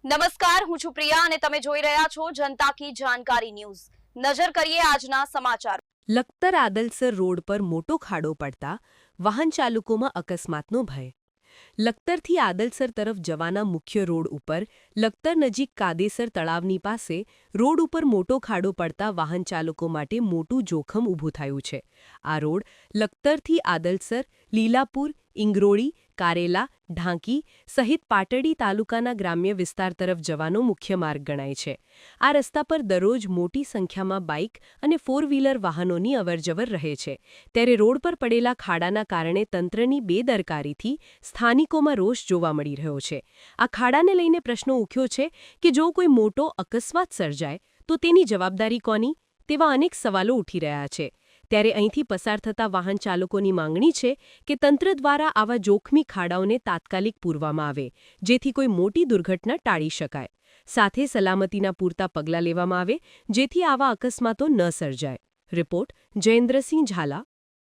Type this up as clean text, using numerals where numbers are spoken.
નમસ્કાર, હું છું પ્રિયા અને તમે જોઈ રહ્યા છો જનતા કી જાણકારી ન્યૂઝ। નજર કરીએ આજના સમાચાર। લખતર આદલસર રોડ પર મોટો ખાડો પડતા વાહન ચાલકોમાં અકસ્માતનો ભય। લખતરથી આદલસર તરફ જવાના મુખ્ય રોડ ઉપર લખતર નજીક કાદેસર તળાવની પાસે રોડ ઉપર મોટો ખાડો પડતા વાહન ચાલકો માટે મોટું જોખમ ઊભું થયું છે। આ રોડ લખતરથી આદલસર, લીલાપુર, ઇંગરોળી, કારેલા, ઢાંકી સહિત પાટડી તાલુકાના ગ્રામ્ય વિસ્તાર તરફ જવાનો મુખ્ય માર્ગ ગણાય છે। આ રસ્તા પર દરરોજ મોટી સંખ્યામાં બાઇક અને ફોર વ્હીલર વાહનોની અવરજવર રહે છે, ત્યારે રોડ પર પડેલા ખાડાના કારણે તંત્રની બેદરકારીથી સ્થાનિકોમાં રોષ જોવા મળી રહ્યો છે। આ ખાડાને લઈને પ્રશ્નો ઉઠ્યો છે કે જો કોઈ મોટો અકસ્માત સર્જાય તો તેની જવાબદારી કોની, તેવા અનેક સવાલો ઉઠી રહ્યા છે। ત્યારે અહીંથી પસાર થતા વાહન ચાલકોની માંગણી છે કે તંત્ર દ્વારા આવા જોખમી ખાડાઓને તાત્કાલિક પૂરવામાં આવે, જેથી કોઈ મોટી દુર્ઘટના ટાળી શકાય, સાથે સલામતીના પૂરતા પગલાં લેવામાં આવે જેથી આવા અકસ્માતો ન સર્જાય। રિપોર્ટ જયેન્દ્રસિંહ ઝાલા,